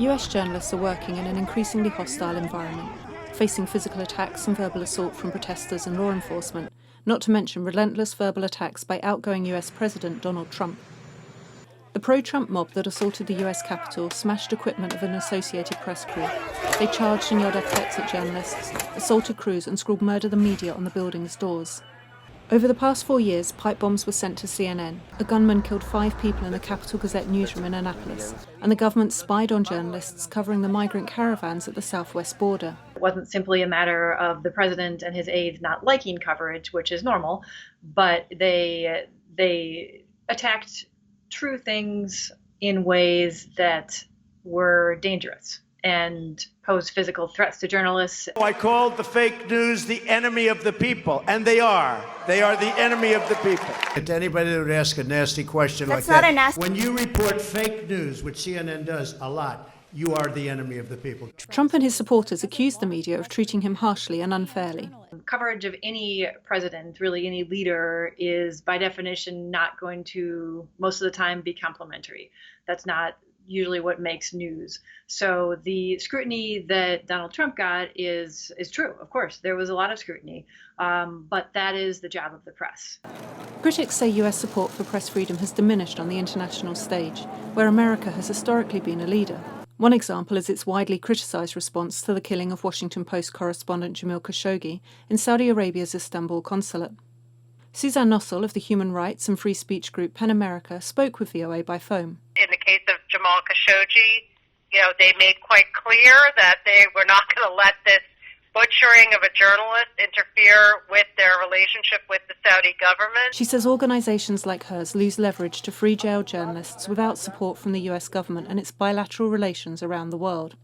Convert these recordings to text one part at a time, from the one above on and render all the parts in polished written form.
US journalists are working in an increasingly hostile environment, facing physical attacks and verbal assault from protesters and law enforcement, not to mention relentless verbal attacks by outgoing US President Donald Trump. The pro-Trump mob that assaulted the US Capitol smashed equipment of an Associated Press crew. They charged and yelled epithets at journalists, assaulted crews and scrawled "Murder the Media" on the building's doors. Over the past 4 years, pipe bombs were sent to CNN. A gunman killed 5 people in the Capital Gazette newsroom in Annapolis, and the government spied on journalists covering the migrant caravans at the southwest border. It wasn't simply a matter of the president and his aides not liking coverage, which is normal, but they attacked true things in ways that were dangerous and posed physical threats to journalists. I called the fake news the enemy of the people, and they are. They are the enemy of the people. To anybody that would ask a nasty question That's like not that, a nasty. when you report fake news, which CNN does a lot, you are the enemy of the people. Trump and his supporters accused the media of treating him harshly and unfairly. Coverage of any president, really any leader, is by definition not going to, most of the time, be complimentary. That's not usually what makes news. So the scrutiny that Donald Trump got is true. Of course, there was a lot of scrutiny, but that is the job of the press. Critics say US support for press freedom has diminished on the international stage, where America has historically been a leader. One example is its widely criticised response to the killing of Washington Post correspondent Jamil Khashoggi in Saudi Arabia's Istanbul consulate. Suzanne Nossel of the human rights and free speech group PEN America spoke with VOA by phone. In the case of Jamal Khashoggi, they made quite clear that they were not going to let this butchering of a journalist interfere with their relationship with the Saudi government. She says organisations like hers lose leverage to free jailed journalists without support from the US government and its bilateral relations around the world.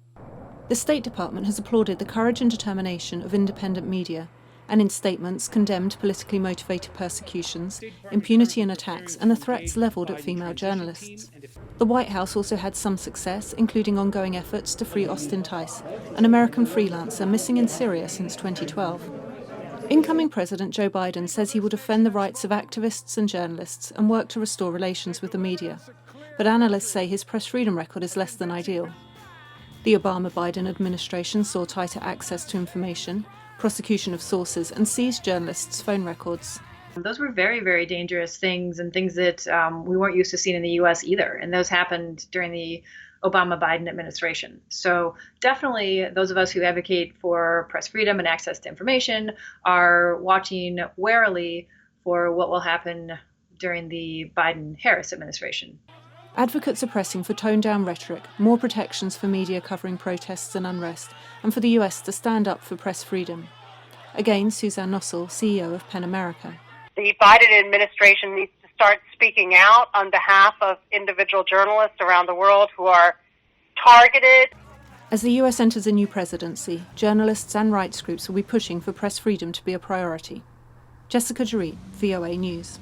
The State Department has applauded the courage and determination of independent media, and in statements condemned politically motivated persecutions, impunity and attacks, and the threats levelled at female journalists. The White House also had some success, including ongoing efforts to free Austin Tice, an American freelancer missing in Syria since 2012. Incoming President Joe Biden says he will defend the rights of activists and journalists and work to restore relations with the media. But analysts say his press freedom record is less than ideal. The Obama-Biden administration saw tighter access to information, prosecution of sources, and seized journalists' phone records. Those were very, very dangerous things, and things that we weren't used to seeing in the U.S. either. And those happened during the Obama-Biden administration. So definitely those of us who advocate for press freedom and access to information are watching warily for what will happen during the Biden-Harris administration. Advocates are pressing for toned-down rhetoric, more protections for media covering protests and unrest, and for the US to stand up for press freedom. Again, Suzanne Nossel, CEO of PEN America. The Biden administration needs to start speaking out on behalf of individual journalists around the world who are targeted. As the US enters a new presidency, journalists and rights groups will be pushing for press freedom to be a priority. Jessica Jarit, VOA News.